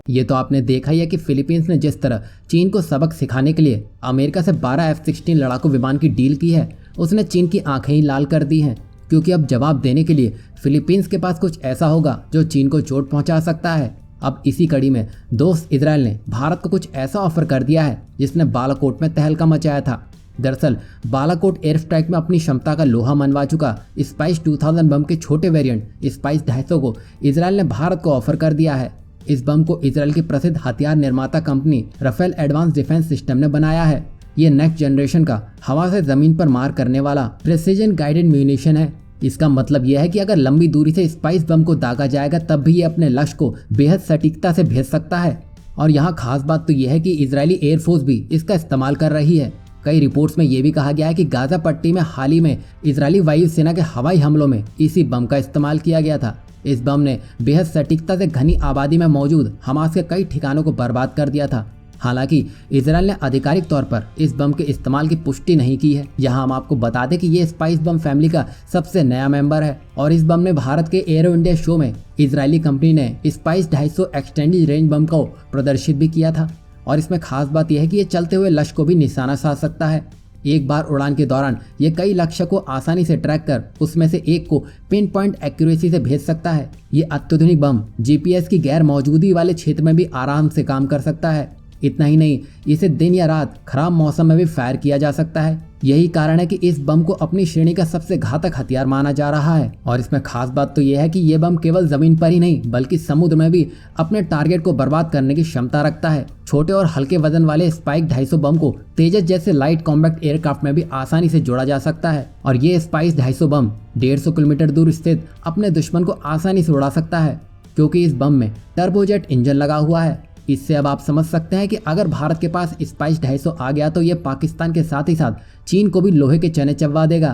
ये तो आपने देखा ही है कि फिलीपींस ने जिस तरह चीन को सबक सिखाने के लिए अमेरिका से 12 F-16 लड़ाकू विमान की डील की है, उसने चीन की आंखें ही लाल कर दी हैं। क्योंकि अब जवाब देने के लिए फिलीपींस के पास कुछ ऐसा होगा जो चीन को चोट पहुंचा सकता है। अब इसी कड़ी में दोस्त इजराइल ने भारत को कुछ ऐसा ऑफर कर दिया है जिसने बालाकोट में तहलका मचाया था। दरअसल बालाकोट एयर स्ट्राइक में अपनी क्षमता का लोहा मनवा चुका स्पाइस 2000 बम के छोटे वेरिएंट स्पाइस 250 को इजराइल ने भारत को ऑफर कर दिया है। इस बम को इजराइल की प्रसिद्ध हथियार निर्माता company Rafael advance defence system ने बनाया है। ये नेक्स्ट जनरेशन का हवा से जमीन पर मार करने वाला प्रिसीजन गाइडेड म्यूनिशन है। इसका मतलब यह है कि अगर लंबी दूरी से स्पाइस बम को दागा जाएगा तब भी ये अपने लक्ष्य को बेहद सटीकता से भेज सकता है। और यहाँ खास बात तो यह है कि इजरायली एयरफोर्स भी इसका इस्तेमाल कर रही है। कई रिपोर्ट्स में यह भी कहा गया है कि गाजा पट्टी में हाल ही में इजरायली वायुसेना के हवाई हमलों में इसी बम का इस्तेमाल किया गया था। इस बम ने बेहद सटीकता से घनी आबादी में मौजूद हमास के कई ठिकानों को बर्बाद कर दिया था। हालांकि इजराइल ने आधिकारिक तौर पर इस बम के इस्तेमाल की पुष्टि नहीं की है। यहाँ हम आपको बता दें कि ये स्पाइस बम फैमिली का सबसे नया मेंबर है और इस बम ने भारत के एरो इंडिया शो में इजरायली कंपनी ने स्पाइस 250 एक्सटेंडेड रेंज बम को प्रदर्शित भी किया था। और इसमें खास बात यह है कि ये चलते हुए लक्ष्य को भी निशाना साध सकता है। एक बार उड़ान के दौरान ये कई लक्ष्य को आसानी से ट्रैक कर उसमें से एक को पिन पॉइंट एक्यूरेसी से भेज सकता है। ये अत्याधुनिक बम जीपीएस की गैर मौजूदगी वाले क्षेत्र में भी आराम से काम कर सकता है। इतना ही नहीं, इसे दिन या रात खराब मौसम में भी फायर किया जा सकता है। यही कारण है कि इस बम को अपनी श्रेणी का सबसे घातक हथियार माना जा रहा है। और इसमें खास बात तो यह है कि यह बम केवल जमीन पर ही नहीं बल्कि समुद्र में भी अपने टारगेट को बर्बाद करने की क्षमता रखता है। छोटे और हल्के वजन वाले स्पाइस 250 बम को तेजस जैसे लाइट कॉम्बैक्ट एयरक्राफ्ट में भी आसानी से जोड़ा जा सकता है। और ये स्पाइस 250 बम 150 किलोमीटर दूर स्थित अपने दुश्मन को आसानी से उड़ा सकता है, क्योंकि इस बम में टर्बोजेट इंजन लगा हुआ है। इससे अब आप समझ सकते हैं कि अगर भारत के पास स्पाइस 250 आ गया तो ये पाकिस्तान के साथ ही साथ चीन को भी लोहे के चने चबवा देगा।